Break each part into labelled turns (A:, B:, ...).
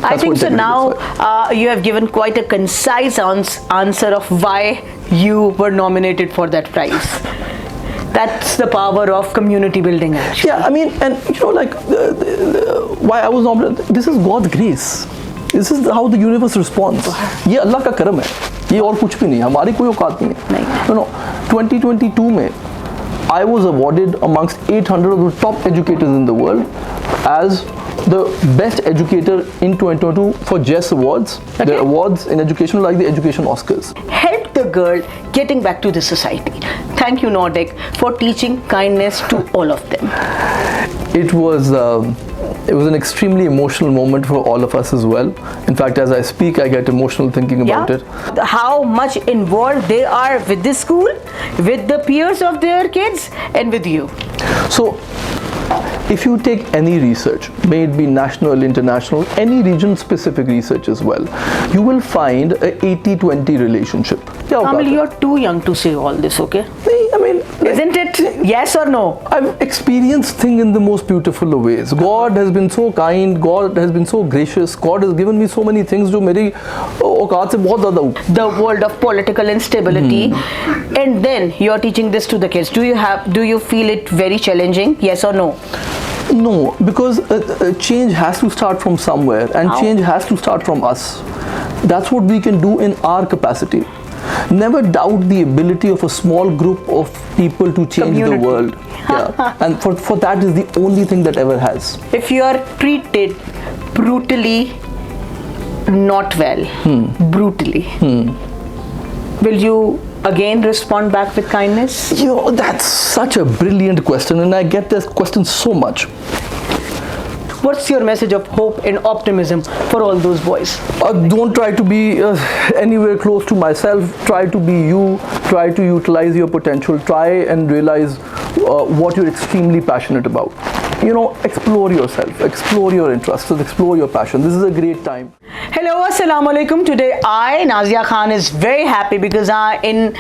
A: I think so. Now you have given quite a concise answer of why you were nominated for that prize. That's the power of community building, actually.
B: Yeah, I mean, and like why I was nominated, this is God's grace. This is how the universe responds. ये अल्लाह का करम है, ये और कुछ भी नहीं, हमारी कोई औकात नहीं है. 2022 में I was awarded amongst 800 of the top educators in the world as the best educator in 2022 for JES Awards. Okay. The awards in education like the Education Oscars.
A: Help the girl getting back to the society. Thank you, Nordic, for teaching kindness to all of them.
B: It was an extremely emotional moment for all of us as well. In fact, as I speak, I get emotional thinking about it.
A: How much involved they are with this school, with the peers of their kids, and with you.
B: So, if you take any research, may it be national, international, any region-specific research as well, you will find a 80-20 relationship.
A: Kamil, you're too young to say all this, okay?
B: I mean,
A: isn't it? Yes or no?
B: I've experienced things in the most beautiful of ways. God has been so kind. God has been so gracious. God has given me so many things जो मेरी औकात से बहुत ज़्यादा ऊपर.
A: The world of political instability, and then you're teaching this to the kids. Do you feel it very challenging? Yes or no?
B: No, because change has to start from somewhere, and change has to start from us. That's what we can do in our capacity. Never doubt the ability of a small group of people to change the world. Yeah, and for that is the only thing that ever has.
A: If you are treated brutally, not well, brutally, will you again respond back with kindness?
B: That's such a brilliant question, and I get this question so much.
A: What's your message of hope and optimism for all those boys?
B: Don't try to be anywhere close to myself. Try to be you. Try to utilize your potential. Try and realize what you're extremely passionate about. Explore yourself, explore your interests, explore your passion. This is a great time.
A: Hello, assalamu alaikum. Today I, Nazia Khan, is very happy because in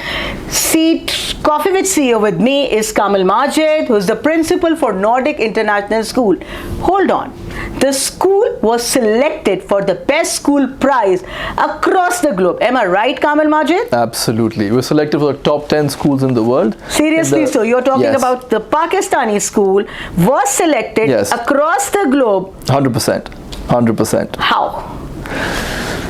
A: Coffee with CEO with me is Kamil Majeed, who is the principal for Nordic International School. Hold on. The school was selected for the best school prize across the globe. Am I right, Kamil Majeed?
B: Absolutely. We're selected for the top 10 schools in the world.
A: Seriously, so you're talking about the Pakistani school was selected across the globe.
B: 100%. 100%.
A: How?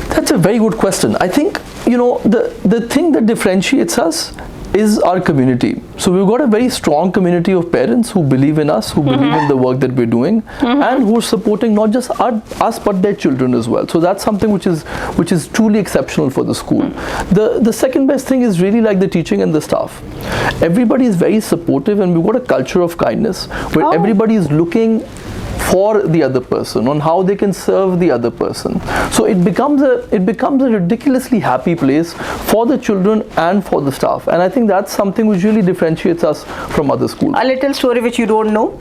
B: That's a very good question. I think, the thing that differentiates us is our community. So we've got a very strong community of parents who believe in us, who believe in the work that we're doing, and who are supporting not just us but their children as well. So that's something which is truly exceptional for the school. The second best thing is really like the teaching and the staff. Everybody is very supportive, and we've got a culture of kindness where everybody is looking for the other person, on how they can serve the other person. So it becomes a ridiculously happy place for the children and for the staff. And I think that's something which really differentiates us from other schools.
A: A little story which you don't know.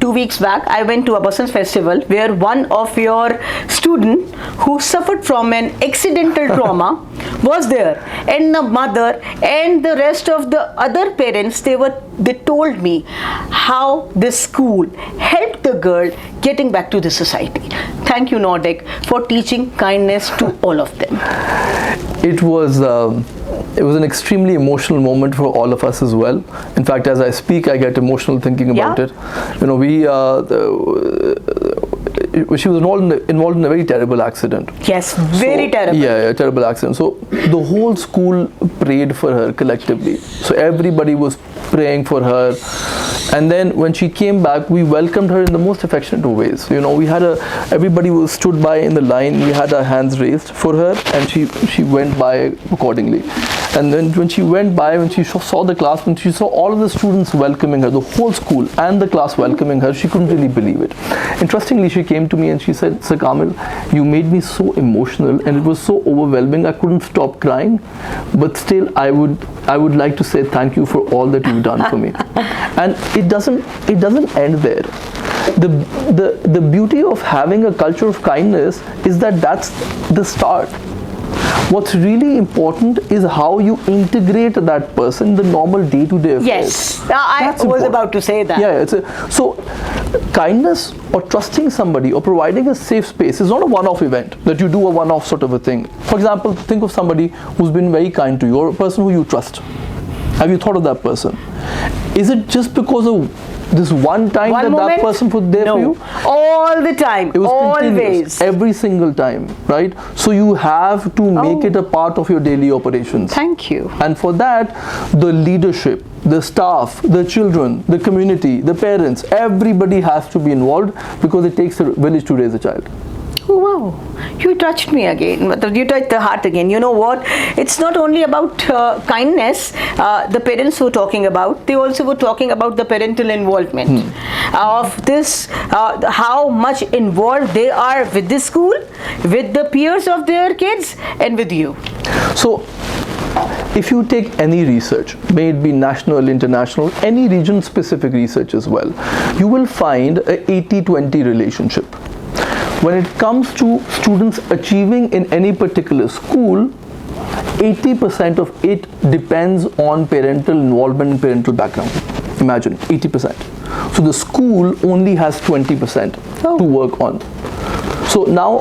A: 2 weeks back, I went to a Basant festival where one of your student who suffered from an accidental trauma was there, and the mother and the rest of the other parents, they told me how this school helped the girl getting back to the society. Thank you, Nordic, for teaching kindness to all of them.
B: It was an extremely emotional moment for all of us as well. In fact, as I speak, I get emotional thinking about it. She was involved in a very terrible accident.
A: Yes, very terrible.
B: Yeah, terrible accident. So the whole school prayed for her collectively. So everybody was praying for her. And then when she came back, we welcomed her in the most affectionate of ways. Everybody was stood by in the line. We had our hands raised for her, and she went by accordingly. And then when she went by, when she saw the class, when she saw all of the students welcoming her, the whole school and the class welcoming her, she couldn't really believe it. Interestingly, she came to me and she said, "Sir Kamil, you made me so emotional, and it was so overwhelming. I couldn't stop crying. But still, I would like to say thank you for all that you've done for me." And it doesn't end there. The beauty of having a culture of kindness is that that's the start. What's really important is how you integrate that person in the normal day-to-day affairs.
A: Yes, I
B: That's
A: was
B: important.
A: about to say that.
B: Yeah, so kindness or trusting somebody or providing a safe space is not a one-off event that you do a one-off sort of a thing. For example, think of somebody who's been very kind to you or a person who you trust. Have you thought of that person? Is it just because of this one time
A: One
B: that
A: moment?
B: that person was there for you?
A: All the time,
B: It was
A: always.
B: continuous, every single time, right? So you have to make it a part of your daily operations.
A: Thank you.
B: And for that, the leadership, the staff, the children, the community, the parents, everybody has to be involved because it takes a village to raise a child.
A: Oh, wow, you touched me again. You touched the heart again. You know what? It's not only about kindness, the parents were talking about, they also were talking about the parental involvement of this, how much involved they are with the school, with the peers of their kids, and with you.
B: So, if you take any research, may it be national, international, any region-specific research as well, you will find a 80-20 relationship. When it comes to students achieving in any particular school, 80% of it depends on parental involvement and parental background. Imagine, 80%. So the school only has 20% to work on. So now,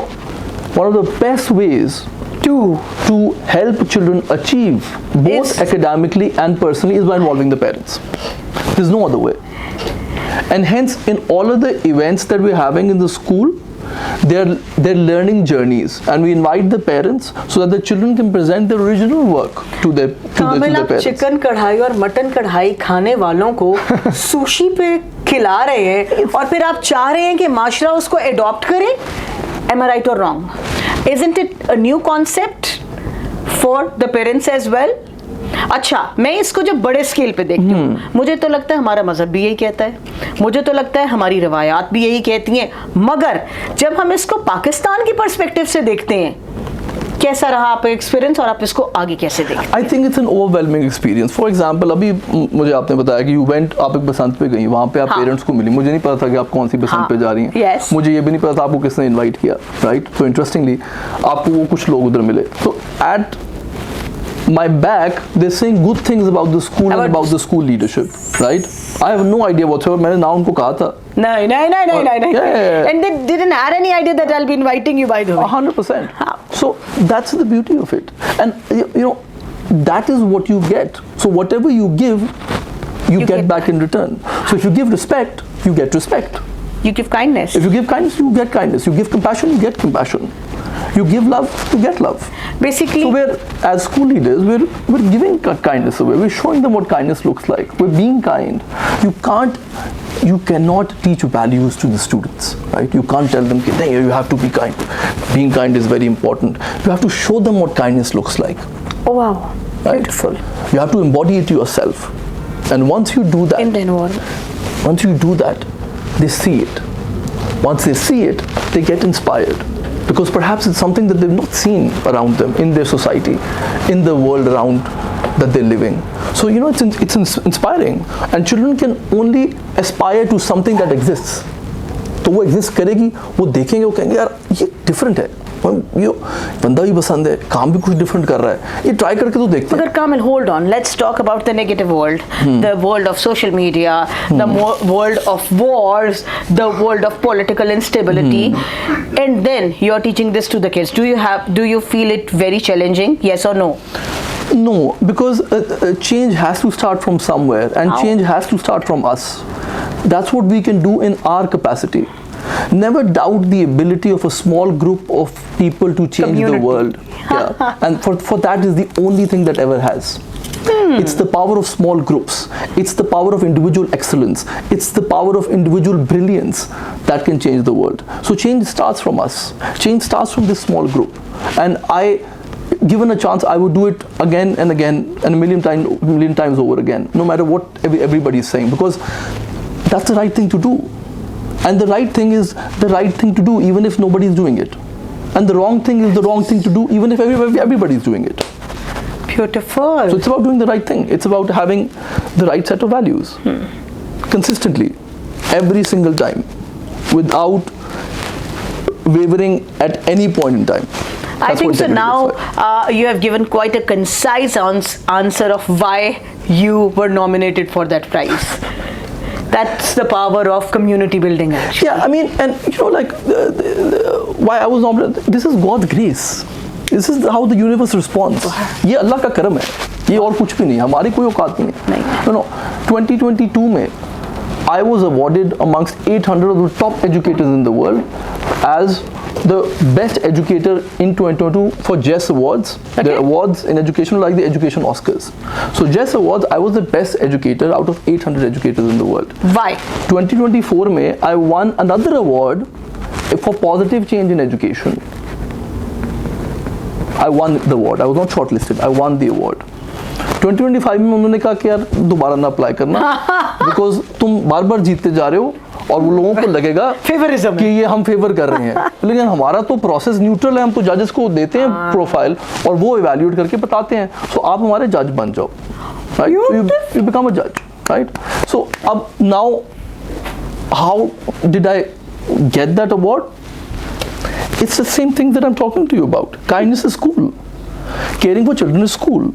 B: one of the best ways to help children achieve both academically and personally is by involving the parents. There's no other way. And hence, in all of the events that we're having in the school, they're learning journeys, and we invite the parents so that the children can present their original work to their parents.
A: Chicken कढ़ाई और mutton कढ़ाई खाने वालों को sushi पे खिला रहे हैं और फिर आप चाह रहे हैं कि माशरा उसको अडॉप्ट करे. Am I right or wrong? Isn't it a new concept for the parents as well? अच्छा, मैं इसको जब बड़े स्केल पे देखती हूँ, मुझे तो लगता है हमारा मजहब भी यही कहता है, मुझे तो लगता है हमारी रवायात भी यही कहती हैं, मगर जब हम इसको पाकिस्तान की पर्सपेक्टिव से देखते हैं, कैसा रहा आपका एक्सपीरियंस और आप इसको आगे कैसे देखते हैं?
B: I think it's an overwhelming experience. For example, अभी मुझे आपने बताया कि you went, आप एक बसंत पे गई, वहाँ पे आप पेरेंट्स को मिली, मुझे नहीं पता था कि आप कौन सी बसंत पे जा रही हैं.
A: Yes.
B: मुझे ये भी नहीं पता था आपको किसने इनवाइट किया, right? So interestingly, आपको वो कुछ लोग उधर मिले. So at my back, they're saying good things about the school and about the school leadership, right? I have no idea whatsoever. मैंने ना उनको कहा था.
A: No.
B: Yeah.
A: And they didn't have any idea that I'll be inviting you, by the way.
B: 100%. So that's the beauty of it. And you know, that is what you get. So whatever you give, you get back in return. So if you give respect, you get respect.
A: You give kindness.
B: If you give kindness, you get kindness. You give compassion, you get compassion. You give love, you get love.
A: Basically,
B: so we're, as school leaders, we're giving kindness away. We're showing them what kindness looks like. We're being kind. You cannot teach values to the students, right? You can't tell them, hey, you have to be kind. Being kind is very important. You have to show them what kindness looks like.
A: Oh wow,
B: right?
A: Beautiful.
B: You have to embody it yourself. And once you do that,
A: in the environment.
B: Once you do that, they see it. Once they see it, they get inspired. Because perhaps it's something that they've not seen around them, in their society, in the world around that they're living. So, you know, it's inspiring. And children can only aspire to something that exists. तो वो exist करेगी, वो देखेंगे, वो कहेंगे यार ये different है, ये बंदा भी पसंद है, काम भी कुछ डिफरेंट कर रहा है, ये ट्राई करके तो देखते हैं.
A: But Kamil, hold on. Let's talk about the negative world, the world of social media, the world of wars, the world of political instability, and then you're teaching this to the kids. Do you feel it very challenging? Yes or no?
B: No, because change has to start from somewhere, and change has to start from us. That's what we can do in our capacity. Never doubt the ability of a small group of people to change the world. Yeah. And for that is the only thing that ever has. It's the power of small groups. It's the power of individual excellence. It's the power of individual brilliance that can change the world. So change starts from us. Change starts from this small group. And given a chance, I would do it again and again and a million times over again, no matter what everybody is saying, because that's the right thing to do. And the right thing is the right thing to do even if nobody is doing it. And the wrong thing is the wrong thing to do even if everybody is doing it.
A: Beautiful.
B: So it's about doing the right thing. It's about having the right set of values consistently, every single time, without wavering at any point in time.
A: I
B: That's
A: think
B: what
A: so.
B: integrity
A: Now
B: looks like.
A: you have given quite a concise answer of why you were nominated for that prize. That's the power of community building, actually.
B: Yeah, I mean, and you know, like, why I was nominated, this is God's grace. This is how the universe responds. ये अल्लाह का करम है, ये और कुछ भी नहीं, हमारी कोई औकात नहीं है.
A: नहीं.
B: You know, 2022 में I was awarded amongst 800 of the top educators in the world as the best educator in 2022 for JES Awards.
A: Okay.
B: The awards in education like the Education Oscars. So JES Awards, I was the best educator out of 800 educators in the world.
A: Why?
B: 2024 में I won another award for positive change in education. I won the award. I was not shortlisted. I won the award. 2025 में उन्होंने कहा कि यार दोबारा ना apply करना because तुम बार बार जीतते जा रहे हो और वो लोगों को लगेगा
A: फेवरिज्म
B: कि ये हम फेवर कर रहे हैं. लेकिन हमारा तो प्रोसेस न्यूट्रल है, हम तो जजेस को देते हैं प्रोफाइल और वो इवैल्यूएट करके बताते हैं. सो आप हमारे जज बन जाओ, राइट? यू बिकम अ जज, राइट? सो अब now how did I get that award? It's the same thing that I'm talking to you about. Kindness is cool. Caring for children is cool.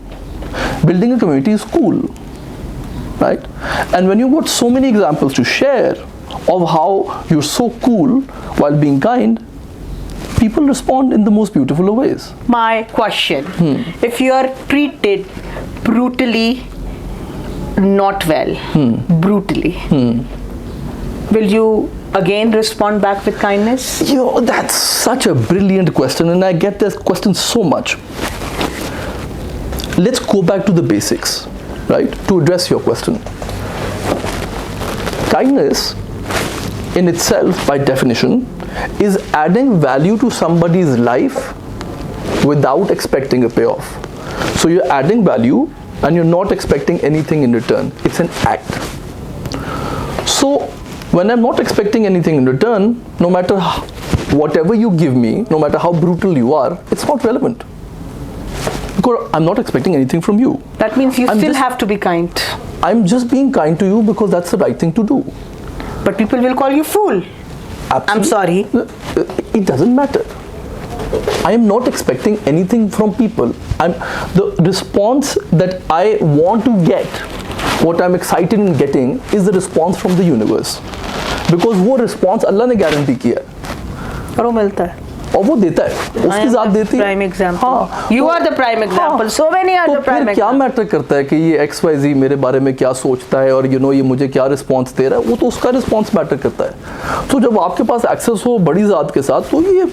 B: Building a community is cool. Right? And when you've got so many examples to share of how you're so cool while being kind, people respond in the most beautiful of ways.
A: My question, if you are treated brutally not well, brutally, will you again respond back with kindness?
B: You know, that's such a brilliant question, and I get this question so much. Let's go back to the basics, right? To address your question. Kindness in itself, by definition, is adding value to somebody's life without expecting a payoff. So you're adding value and you're not expecting anything in return. It's an act. So when I'm not expecting anything in return, no matter whatever you give me, no matter how brutal you are, it's not relevant. Because I'm not expecting anything from you.
A: That means you still have to be kind.
B: I'm just being kind to you because that's the right thing to do.
A: But people will call you fool.
B: Absolutely.
A: I'm sorry.
B: It doesn't matter. I am not expecting anything from people. The response that I want to get, what I'm excited in getting, is the response from the universe. Because वो response अल्लाह ने guarantee किया है.
A: और वो मिलता है.
B: और वो देता है, उसकी ज़ात देती है.
A: Prime example.
B: हाँ.
A: You are the prime example. So many are the prime
B: तो फिर क्या मैटर करता है कि ये XYZ मेरे बारे में क्या सोचता है और ये मुझे क्या रिस्पॉन्स दे रहा है? वो तो उसका रिस्पॉन्स मैटर करता है. तो जब आपके पास एक्सेस हो बड़ी ज़ात के साथ, तो ये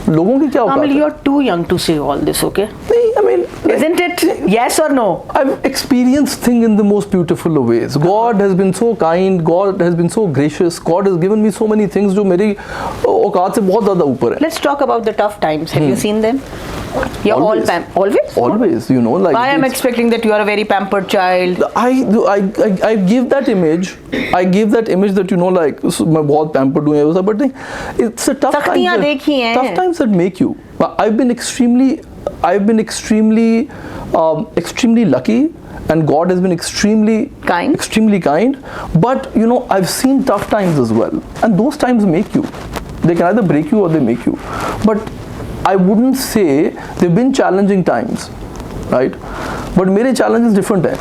B: लोगों की क्या औकात है?
A: Kamil, you are too young to say all this, okay?
B: नहीं, I mean,
A: isn't it? Yes or no?
B: I've experienced things in the most beautiful of ways. God has been so kind. God has been so gracious. God has given me so many things जो मेरी औकात से बहुत ज़्यादा ऊपर है.
A: Let's talk about the tough times. Have you seen them? You're
B: Always.
A: Always?
B: Always, you know, like.
A: I am expecting that you are a very pampered child.
B: I give that image. I give that image that, you know, like मैं बहुत pampered हूँ ऐसा, but नहीं, it's a tough times.
A: सख्तियाँ देखी हैं.
B: Tough times that make you. I've been extremely lucky, and God has been extremely kind. But you know, I've seen tough times as well, and those times make you. They can either break you or they make you. But I wouldn't say they've been challenging times, right? But मेरे challenges different हैं.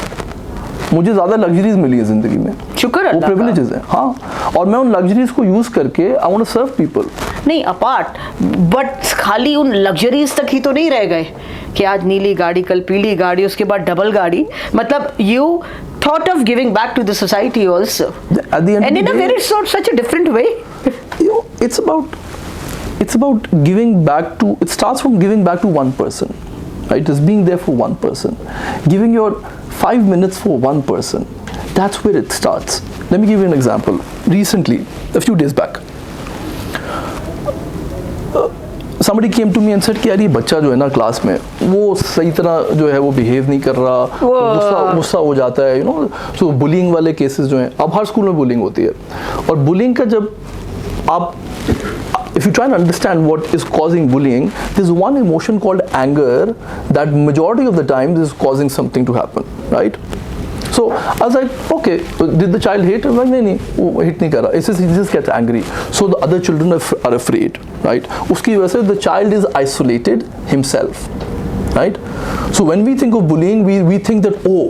B: मुझे ज़्यादा luxuries मिली है ज़िंदगी में.
A: शुक्र अल्लाह
B: वो privileges हैं, हाँ. और मैं उन luxuries को use करके I want to serve people.
A: नहीं अपार्ट, बट खाली उन लग्जरीज तक ही तो नहीं रह गए कि आज नीली गाड़ी, कल पीली गाड़ी, उसके बाद डबल गाड़ी. मतलब you thought of giving back to the society also and in a very such a different way.
B: You know, it's about giving back to. It starts from giving back to one person, right? Just being there for one person, giving your 5 minutes for one person. That's where it starts. Let me give you an example. Recently, a few days back, somebody came to me and said कि यार ये बच्चा जो है ना class में वो सही तरह जो है वो बिहेव नहीं कर रहा, गुस्सा हो जाता है, you know. So बुलिंग वाले केसेस जो हैं, अब हर स्कूल में बुलिंग होती है. और बुलिंग का जब आप, if you try and understand what is causing bullying, there's one emotion called anger that majority of the times is causing something to happen, right? So I was like, okay, did the child hit? I'm like, नहीं वो hit नहीं कर रहा. It's just, he just gets angry. So the other children are afraid, right? उसकी वजह से the child is isolated himself, right? So when we think of bullying, we think that, oh,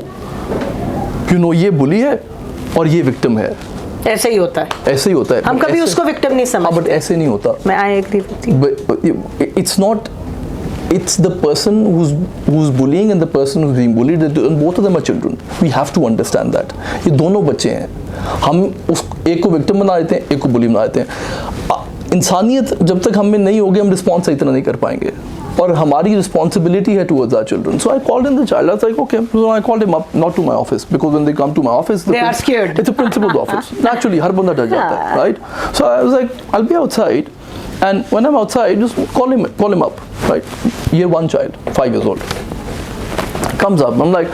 B: you know, ये bully है और ये victim है.
A: ऐसे ही होता है.
B: ऐसे ही होता है.
A: हम कभी उसको victim नहीं समझते.
B: But ऐसे नहीं होता.
A: मैं I agree with you.
B: But it's not. It's the person who's bullying and the person who's being bullied. And both of them are children. We have to understand that. ये दोनों बच्चे हैं. हम उस एक को victim बना देते हैं, एक को bully बना देते हैं. इंसानियत जब तक हम में नहीं होगी, हम रिस्पॉन्स सही तरह नहीं कर पाएंगे. और हमारी रिस्पॉन्सिबिलिटी है towards our children. So I called in the child. I was like, okay. So I called him up, not to my office, because when they come to my office,
A: they are scared.
B: It's a principal's office. Naturally, हर बंदा डर जाता है, right? So I was like, I'll be outside, and when I'm outside, just call him up, right? Year 1 child, 5 years old, comes up. I'm like,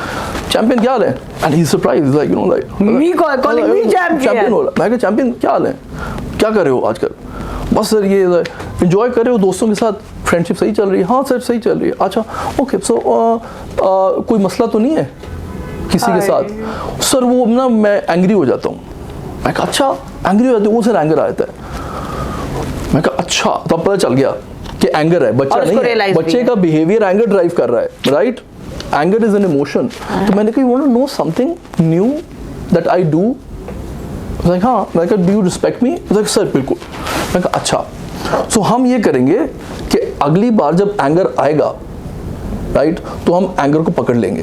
B: champion क्या हाल है? And he's surprised. He's like, you know, like
A: me calling me champion.
B: Champion बोला. मैं कहा champion क्या हाल है? क्या कर रहे हो आजकल? बस सर ये enjoy कर रहे हो दोस्तों के साथ, फ्रेंडशिप सही चल रही है. हाँ सर सही चल रही है. अच्छा ओके. सो कोई मसला तो नहीं है किसी के साथ? सर वो ना मैं एंग्री हो जाता हूँ. मैं कहा अच्छा एंग्री हो जाती हूँ. वो सर एंगर आता है. मैं कहा अच्छा. तो अब पता चल गया कि एंगर है, बच्चा नहीं है. बच्चे का बिहेवियर एंगर ड्राइव कर रहा है, right? Anger is an emotion. तो मैंने कहा you want to know something new that I do? Like हाँ. मैं कहा do you respect me? Like sir बिल्कुल. मैं कहा अच्छा. सो हम ये करेंगे कि अगली बार जब एंगर आएगा, राइट, तो हम एंगर को पकड़ लेंगे,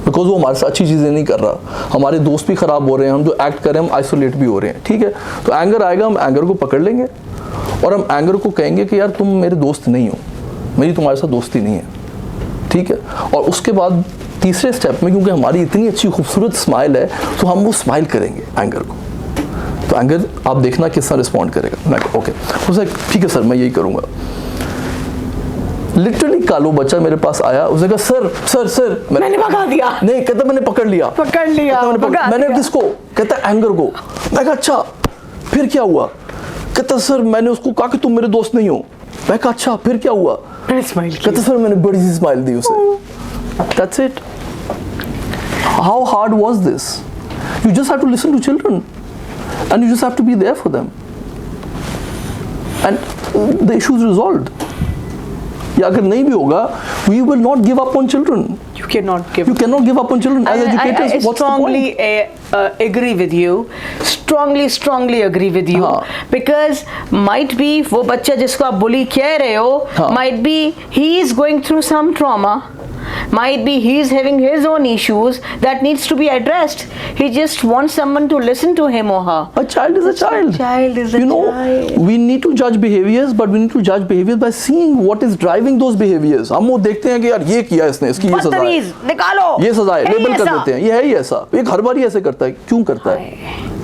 B: बिकॉज वो हमारे साथ अच्छी चीज़ें नहीं कर रहा. हमारे दोस्त भी ख़राब हो रहे हैं, हम जो एक्ट कर रहे हैं हम आइसोलेट भी हो रहे हैं. ठीक है. तो एंगर आएगा, हम एंगर को पकड़ लेंगे और हम एंगर को कहेंगे कि यार तुम मेरे दोस्त नहीं हो, मेरी तुम्हारे साथ दोस्ती नहीं है. ठीक है. और उसके बाद तीसरे स्टेप में, क्योंकि हमारी इतनी अच्छी खूबसूरत स्माइल है, तो हम वो स्माइल करेंगे एंगर को. तो एंगर आप देखना किस तरह रिस्पॉन्ड करेगा. मैं ओके. उसने ठीक है सर मैं यही करूँगा. लिटरली कल वो बच्चा मेरे पास आया. उसने कहा सर सर सर
A: मैंने भगा दिया.
B: नहीं कहता मैंने पकड़ लिया. मैंने किसको? कहता एंगर को. मैं कहा अच्छा फिर क्या हुआ? कहता सर मैंने उसको कहा कि तुम मेरे दोस्त नहीं हो. मैं कहा अच्छा फिर क्या हुआ? कहता सर मैंने बड़ी सी स्माइल दी उसे. That's it. How hard was this? You just have to listen to children and you just have to be there for them and the issue is resolved. या अगर नहीं भी होगा, we will not give up on children.
A: You cannot give
B: up on children. As educators,
A: I
B: what's the point?
A: strongly agree with you. Strongly agree with you. Because might be वो बच्चा जिसको आप bully कह रहे हो, might be he is going through some trauma. Might be he is having his own issues that needs to be addressed. He just wants someone to listen to him or her.
B: A child is a child.
A: Child is a child.
B: We need to judge behaviors, but we need to judge behaviors by seeing what is driving those behaviors. हम वो देखते हैं कि यार ये किया इसने, इसकी ये सजा है.
A: निकालो.
B: ये सजा है, लेबल कर देते हैं. ये है ही ऐसा. ये हर बार ही ऐसे करता है. क्यों करता है?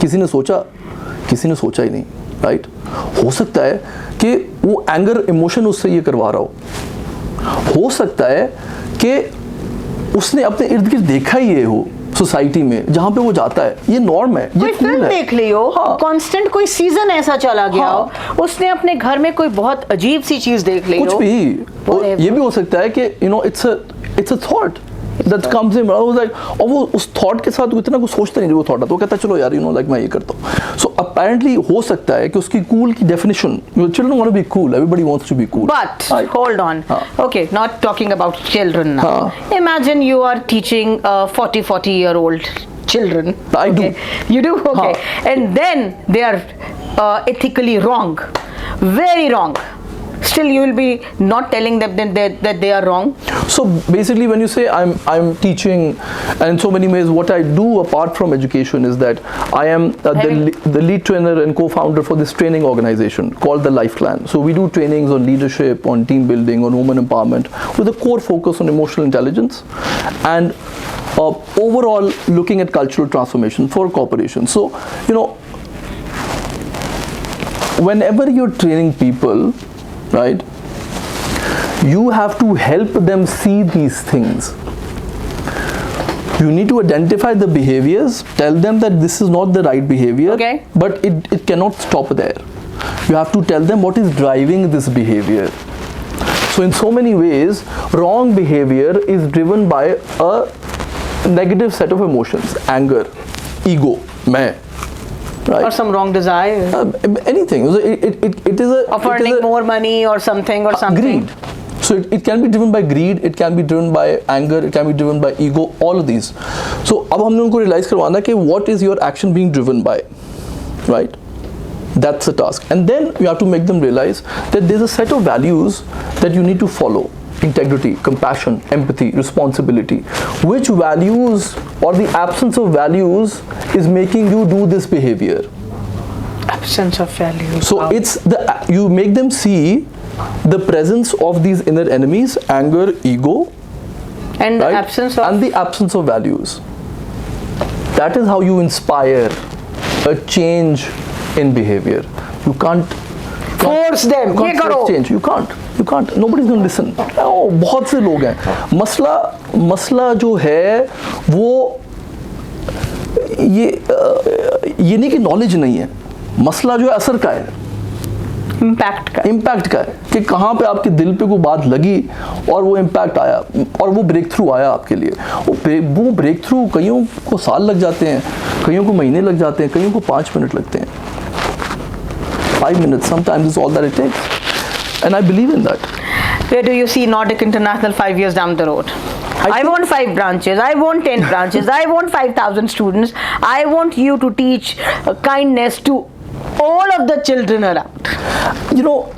B: किसी ने सोचा? किसी ने सोचा ही नहीं, राइट? हो सकता है कि वो एंगर इमोशन उससे ये करवा रहा हो सकता है कि उसने अपने इर्द गिर्द देखा ही ये हो सोसाइटी में जहाँ पे वो जाता है. ये नॉर्म है, ये
A: फिल्म देख ली हो, कांस्टेंट कोई सीजन ऐसा चला गया हो, उसने अपने घर में कोई बहुत अजीब सी चीज देख ली हो,
B: कुछ भी. ये भी हो सकता है कि you know it's a thought that comes in. I was like, और वो उस थॉट के साथ इतना कुछ सोचता नहीं. वो थॉट है तो कहता है चलो यार, यू नो लाइक मैं ये करता हूँ. सो अपेरेंटली हो सकता है कि उसकी कूल की definition, children want to be cool, everybody wants to be cool.
A: But hold on. Okay, not talking about children now. Imagine you are teaching 40-year-old children.
B: I do.
A: You do? Okay. And then they are ethically wrong, very wrong. Still you will be not telling them that they are wrong.
B: So basically when you say I'm teaching, and in so many ways what I do apart from education is that I am the lead trainer and co-founder for this training organization called the Life Clan. So we do trainings on leadership, on team building, on women empowerment with a core focus on emotional intelligence and overall looking at cultural transformation for corporations. So you know, whenever you're training people, right, you have to help them see these things. You need to identify the behaviors, tell them that this is not the right behavior, but it cannot stop there. You have to tell them what is driving this behavior. So in so many ways, wrong behavior is driven by a negative set of emotions, anger, ego, मैं, right?
A: Or some wrong desire
B: Anything. So it is a
A: of earning more money or something or something.
B: Greed. So it can be driven by greed, it can be driven by anger, it can be driven by ego, all of these. So अब हमने उनको realize करवाना कि what is your action being driven by, right? That's the task. And then you have to make them realize that there's a set of values that you need to follow. Integrity, compassion, empathy, responsibility. Which values or the absence of values is making you do this behavior?
A: Absence of value.
B: So it's you make them see the presence of these inner enemies, anger, ego,
A: and the
B: right?
A: absence of
B: and the absence of values. That is how you inspire a change in behavior. You can't
A: force them.
B: You can't force change. You can't. Nobody's going to listen. Oh, बहुत से लोग हैं. मसला जो है वो ये नहीं कि नॉलेज नहीं है. मसला जो है असर का है. इम्पैक्ट का है कि कहाँ पे आपके दिल पे कोई बात लगी और वो इम्पैक्ट आया और वो ब्रेक थ्रू आया आपके लिए. वो ब्रेक थ्रू कईयों को साल लग जाते हैं, कईयों को महीने लग जाते हैं, कईयों को 5 मिनट लगते हैं. 5 minutes sometimes is all that it takes, and I believe in that.
A: Where do you see Nordic International 5 years down the road? I want 5 branches, I want 10 branches, I want 5,000 students. I want you to teach kindness to all of the children around.
B: You know,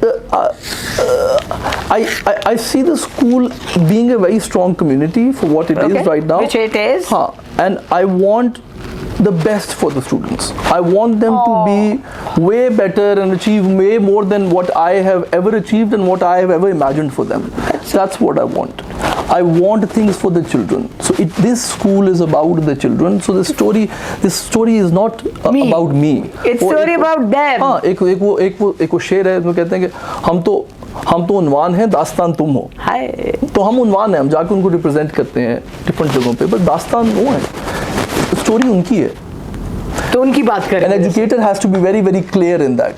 B: I see the school being a very strong community for what it is right now.
A: Which it is.
B: And I want the best for the students. I want them to be way better and achieve way more than what I have ever achieved and what I have ever imagined for them. That's what I want. I want things for the children. So this school is about the children. So this story is not about me.
A: It's story about them.
B: हाँ, एक वो शेर है उसमें कहते हैं कि हम तो उन्वान हैं, दास्तान तुम हो. तो हम उन्वान हैं, हम जाके उनको रिप्रेजेंट करते हैं डिफरेंट जगहों पे, बट दास्तान वो है, स्टोरी उनकी है.
A: तो उनकी बात करें.
B: An educator has to be very very clear in that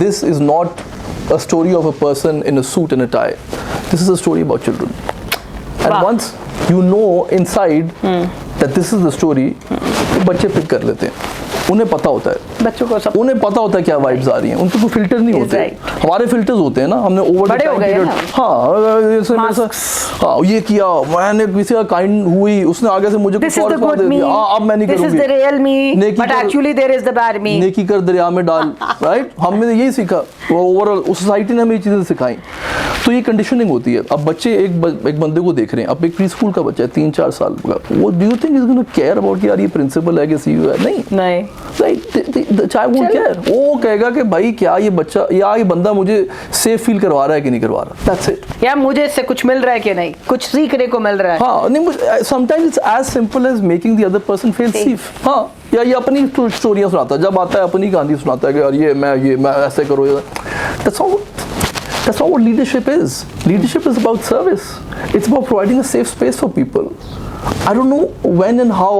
B: this is not a story of a person in a suit and a tie. This is a story about children. And once you know inside that this is the story, बच्चे pick कर लेते हैं. उन्हें पता होता है,
A: बच्चों को सब
B: उन्हें पता होता है क्या वाइब्स आ रही हैं. उनके कोई फिल्टर नहीं होते. हमारे फिल्टर्स होते हैं ना, हमने ओवर
A: बड़े हो गए ना.
B: हाँ, ये किया, मैंने किसी का काइंड हुई, उसने आगे से मुझे
A: कुछ और दे दिया.
B: अब मैं नहीं करूँगी.
A: This is the real me, but actually there is the bad me.
B: नेकी कर दरिया में डाल. राइट, हमने यही सीखा. ओवरऑल उस सोसाइटी ने हमें ये चीज़ें सिखाई. तो ये कंडीशनिंग होती है. अब बच्चे एक बंदे को देख रहे हैं, अब एक प्री स्कूल का बच्चा है 3-4 साल का, वो do you think is gonna care about यार ये प्रिंसिपल है कि सीयू है? नहीं. राइट, चाहे वो केयर, वो कहेगा कि भाई क्या ये बच्चा या ये बंदा मुझे सेफ फील करवा रहा है कि नहीं करवा रहा. That's it.
A: या मुझे इससे कुछ मिल रहा है कि नहीं, कुछ सीखने को मिल रहा है.
B: हाँ, नहीं, sometimes it's as simple as making the other person feel safe. हाँ, या ये अपनी स्टोरियाँ सुनाता है, जब आता है अपनी कहानी सुनाता है कि यार ये मैं ऐसे करो. That's not what leadership is. Leadership is about service. It's about providing a safe space for people. I don't know when and how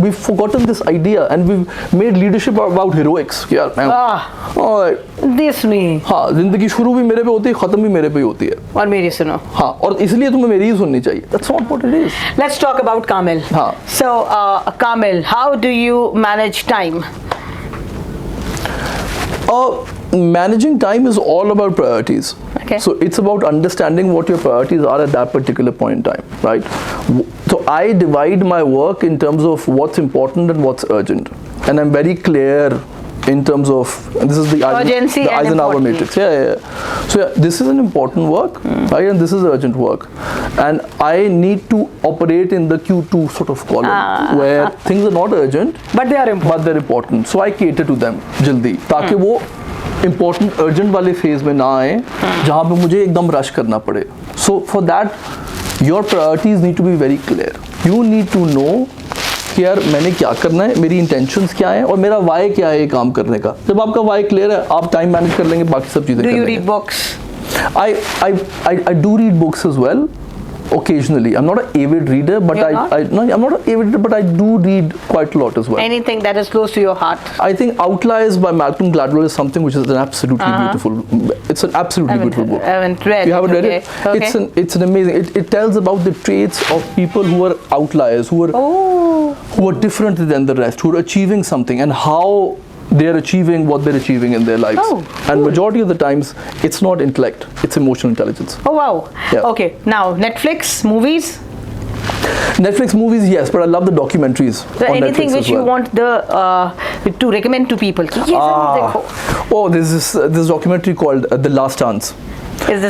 B: we've forgotten this idea and we've made leadership about heroics.
A: This me.
B: हाँ, जिंदगी शुरू भी मेरे पे होती है, खत्म भी मेरे पे ही होती है.
A: और मेरी सुनो.
B: हाँ, और इसलिए तुम्हें मेरी ही सुननी चाहिए. That's not what it is.
A: Let's talk about Kamil.
B: हाँ.
A: So, Kamil, how do you manage time?
B: Managing time is all about priorities.
A: Okay.
B: So it's about understanding what your priorities are at that particular point in time, right? So I divide my work in terms of what's important and what's urgent, and I'm very clear in terms of, and this is the
A: urgency and
B: Eisenhower matrix. Yeah. So yeah, this is an important work, right? And this is urgent work, and I need to operate in the Q2 sort of column where things are not urgent,
A: but they're important.
B: So I cater to them जल्दी, ताकि वो important urgent वाले phase में ना आए जहाँ पे मुझे एकदम rush करना पड़े. So for that your priorities need to be very clear. You need to know कि यार मैंने क्या करना है, मेरी intentions क्या है और मेरा why क्या है ये काम करने का. जब आपका why clear है, आप time manage कर लेंगे, बाकी सब चीज़ें कर लेंगे.
A: Do you read books?
B: I do read books as well, occasionally. I'm not an avid reader, but
A: You're not?
B: no, I'm not an avid reader, but I do read quite a lot as well.
A: Anything that is close to your heart.
B: I think Outliers by Malcolm Gladwell is something which is an absolutely beautiful. It's an absolutely beautiful book.
A: I haven't read.
B: You haven't read
A: Okay.
B: it?
A: Okay.
B: It's an amazing. It tells about the traits of people who are outliers, who are different than the rest, who are achieving something, and how they are achieving what they're achieving in their lives.
A: Oh,
B: and majority of the times, it's not intellect; it's emotional intelligence.
A: Oh wow.
B: Yeah.
A: Okay. Now Netflix movies.
B: Netflix movies, yes, but I love the documentaries.
A: So
B: on
A: anything
B: Netflix
A: which
B: as well.
A: you want to recommend to people. कि ये जरूर देखो.
B: Oh, there's this documentary called The Last Dance.
A: Is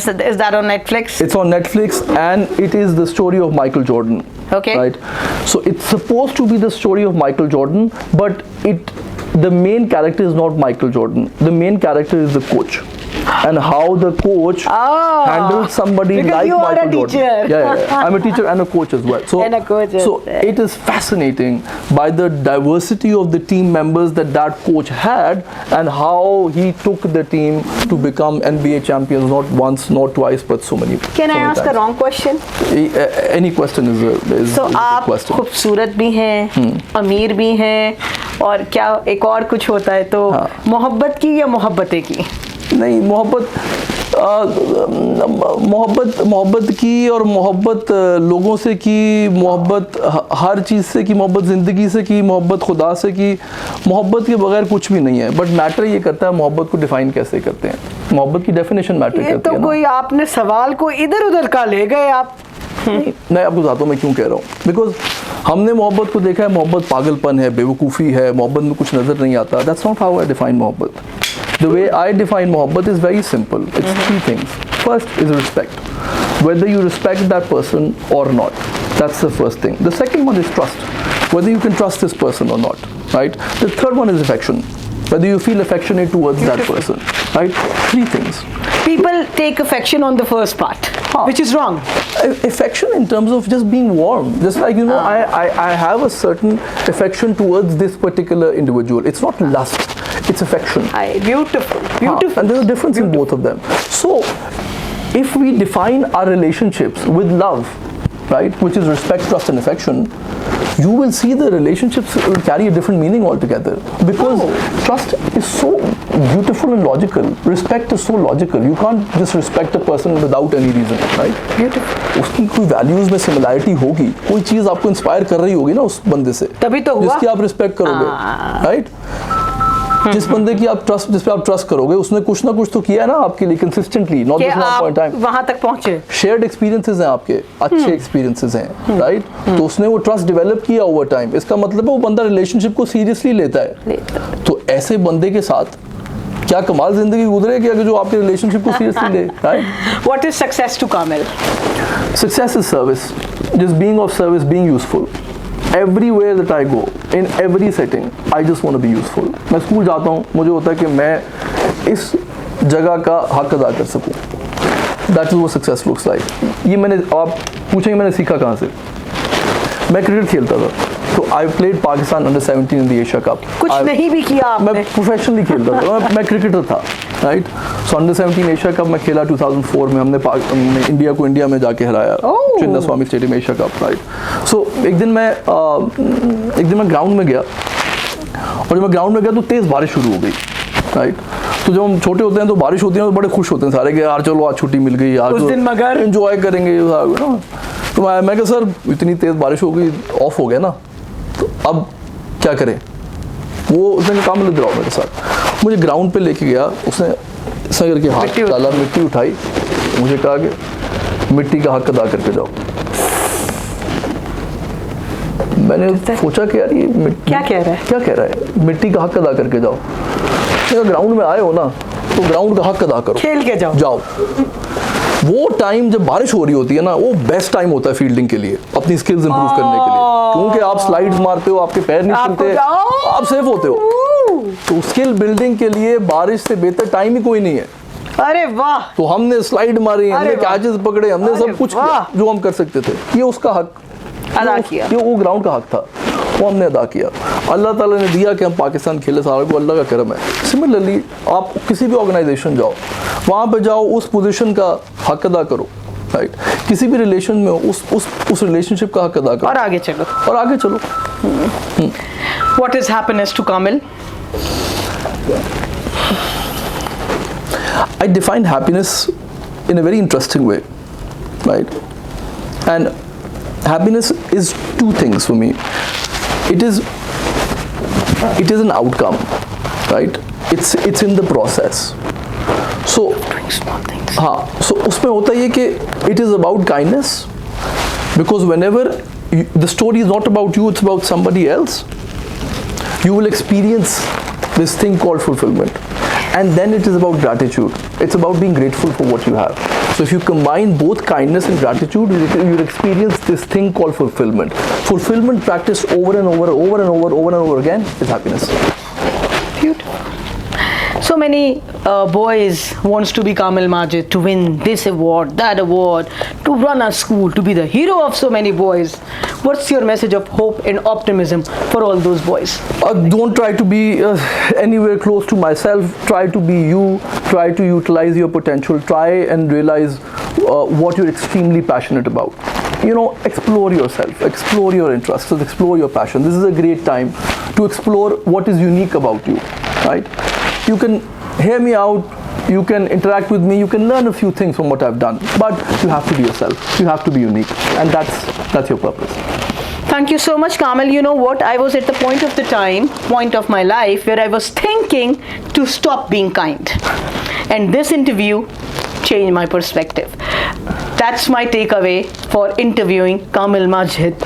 A: that on Netflix?
B: It's on Netflix, and it is the story of Michael Jordan.
A: Okay.
B: Right. So it's supposed to be the story of Michael Jordan, but the main character is not Michael Jordan. The main character is the coach, and how the coach handles somebody
A: because
B: like
A: you are
B: Michael
A: a
B: Jordan.
A: teacher.
B: Yeah. I'm a teacher and a coach as well. So,
A: And a coach as
B: so
A: well.
B: it is fascinating by the diversity of the team members that coach had, and how he took the team to become NBA champions, not once, not twice, but so many.
A: Can
B: so
A: I
B: many
A: ask a
B: times.
A: wrong question?
B: Any question is
A: So
B: a
A: आप
B: question.
A: खूबसूरत भी हैं, अमीर भी हैं, और क्या एक और कुछ होता है तो मोहब्बत की या मोहब्बतें की?
B: नहीं, मोहब्बत की, और मोहब्बत लोगों से की, मोहब्बत हर चीज़ से की, मोहब्बत ज़िंदगी से की, मोहब्बत खुदा से की, मोहब्बत के बगैर कुछ भी नहीं है. बट मैटर ये करता है मोहब्बत को डिफाइन कैसे करते हैं. मोहब्बत की डेफिनेशन मैटर
A: ये
B: करती
A: तो
B: है ना.
A: कोई आपने सवाल को इधर उधर का ले गए आप.
B: मैं आपको बताता हूँ मैं क्यों कह रहा हूँ. बिकॉज हमने मोहब्बत को देखा है, मोहब्बत पागलपन है, बेवकूफ़ी है, मोहब्बत में कुछ नज़र नहीं आता. That's not how I define मोहब्बत. The way I define mohabbat is very simple. It's three things. First is respect. Whether you respect that person or not. That's the first thing. The second one is trust. Whether you can trust this person or not. Right? The third one is affection. Whether you feel affectionate towards that person. Right? Three things.
A: People take affection on the first part, which is wrong.
B: Affection in terms of just being warm. Just like, I have a certain affection towards this particular individual. It's not lust. It's affection.
A: Beautiful.
B: And there's a difference in both of them. So, if we define our relationships with love, right, which is respect, trust, and affection, you will see the relationships will carry a different meaning altogether. Because trust is so beautiful and logical. Respect is so logical. You can't just respect a person without any reason, right?
A: Beautiful.
B: उसकी कोई values में similarity होगी, कोई चीज़ आपको inspire कर रही होगी ना उस बंदे से,
A: तभी तो हुआ.
B: जिसकी आप रिस्पेक्ट करोगे, राइट? जिस बंदे की आप ट्रस्ट, जिस पे आप ट्रस्ट करोगे, उसने कुछ ना कुछ तो किया है ना आपके लिए consistently, not just one point time.
A: वहां तक पहुंचे.
B: शेयर्ड एक्सपीरियंसेस हैं आपके, अच्छे एक्सपीरियंसेस हैं, राइट? तो उसने वो ट्रस्ट डेवलप किया ओवर टाइम. इसका मतलब है वो बंदा रिलेशनशिप को सीरियसली लेता है. तो ऐसे बंदे के साथ क्या कमाल जिंदगी गुजरेगी अगर जो आपके रिलेशनशिप को सीरियसली ले, right?
A: What is success to Kamil?
B: Success is service. Just being of service, being useful. Everywhere that I go, in every setting, I just want to be useful. मैं स्कूल जाता हूँ, मुझे होता है कि मैं इस जगह का हक अदा कर सकूँ. That is what success looks like. ये मैंने, आप पूछेंगे मैंने सीखा कहाँ से? मैं क्रिकेट खेलता था, तो I played Pakistan under-17 in the Asia Cup.
A: कुछ नहीं भी किया आपने.
B: मैं प्रोफेशनली खेलता था, मैं क्रिकेटर था, राइट? सो अंडर-17 एशिया कप मैं खेला 2004 में. हमने इंडिया को इंडिया में जाके हराया, चिन्ना स्वामी स्टेडियम एशिया कप, राइट? सो एक दिन मैं ग्राउंड में गया, और जब मैं ग्राउंड में गया तो तेज़ बारिश शुरू हो गई, राइट? तो जब हम छोटे होते हैं तो बारिश होती है तो बड़े खुश होते हैं सारे कि यार चलो आज छुट्टी मिल गई, यार
A: उस दिन मगर
B: एंजॉय करेंगे ना. तो मैं कहा सर इतनी तेज़ बारिश हो गई, ऑफ हो गया ना, तो अब क्या करें? वो उसने काम ले दिलाओ मेरे साथ. मुझे ग्राउंड पे लेके गया, उसने ऐसा करके हाथ डाला, मिट्टी उठाई, मुझे कहा कि मिट्टी का हक अदा करके जाओ. मैंने सोचा कि यार ये
A: क्या कह रहा है?
B: मिट्टी का हक अदा करके जाओ. ग्राउंड में आए हो ना तो ग्राउंड का हक अदा करो,
A: खेल के जाओ.
B: वो टाइम जब बारिश हो रही होती है ना, वो बेस्ट टाइम होता है फील्डिंग के लिए, अपनी स्किल्स इंप्रूव करने के लिए, क्योंकि आप स्लाइड्स मारते हो, आपके पैर नहीं चलते, आप सेफ होते हो. तो स्किल बिल्डिंग के लिए बारिश से बेहतर टाइम ही कोई नहीं है.
A: अरे वाह.
B: तो हमने स्लाइड मारी, हमने कैचेस पकड़े, हमने सब कुछ किया जो हम कर सकते थे. ये उसका हक
A: अदा किया,
B: ये वो ग्राउंड का हक था, वो हमने अदा किया. अल्लाह ताला ने दिया कि हम पाकिस्तान खेले, सारा को अल्लाह का करम है. सिमिलरली आप किसी भी ऑर्गेनाइजेशन जाओ, वहाँ पे जाओ, उस पोजीशन का हक अदा करो, राइट किसी भी रिलेशन में उस रिलेशनशिप का हक अदा करो और आगे चलो
A: What is happiness to Kamil?
B: I define happiness in a very interesting way, right? And happiness is two things for me. It is an outcome, right? It's in the process. So
A: Doing small things.
B: हाँ so उसमें होता ये कि it is about kindness, because whenever the story is not about you, it's about somebody else, you will experience this thing called fulfillment. And then it is about gratitude. It's about being grateful for what you have. So if you combine both kindness and gratitude, you'll experience this thing called fulfillment. Fulfillment practiced over and over again is happiness.
A: Beautiful. So many boys wants to be Kamil Majeed, to win this award, that award, to run a school, to be the hero of so many boys. What's your message of hope and optimism for all those boys?
B: Don't try to be anywhere close to myself. Try to be you. Try to utilize your potential. Try and realize what you're extremely passionate about. You know, explore yourself, explore your interests, explore your passion. This is a great time to explore what is unique about you, right? You can hear me out, you can interact with me, you can learn a few things from what I've done, but you have to be yourself, you have to be unique, and that's your purpose.
A: Thank you so much, Kamil. You know what? I was at the point of my life where I was thinking to stop being kind. And this interview changed my perspective. That's my takeaway for interviewing Kamil Majeed.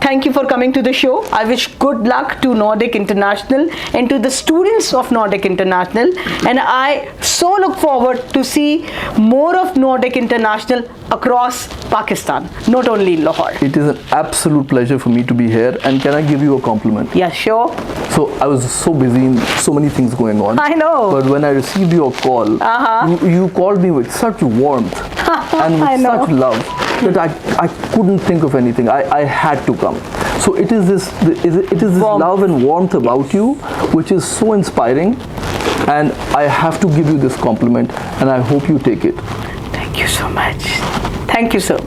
A: Thank you for coming to the show. I wish good luck to Nordic International and to the students of Nordic International. And I so look forward to see more of Nordic International across Pakistan, not only in Lahore.
B: It is an absolute pleasure for me to be here. And can I give you a compliment?
A: Yeah, sure.
B: So I was so busy in so many things going on.
A: I know.
B: But when I received your call, you called me with such warmth and with such love that I couldn't think of anything. I had to come. So it is this love and warmth about you which is so inspiring, and I have to give you this compliment, and I hope you take it.
A: Thank you so much. Thank you so much.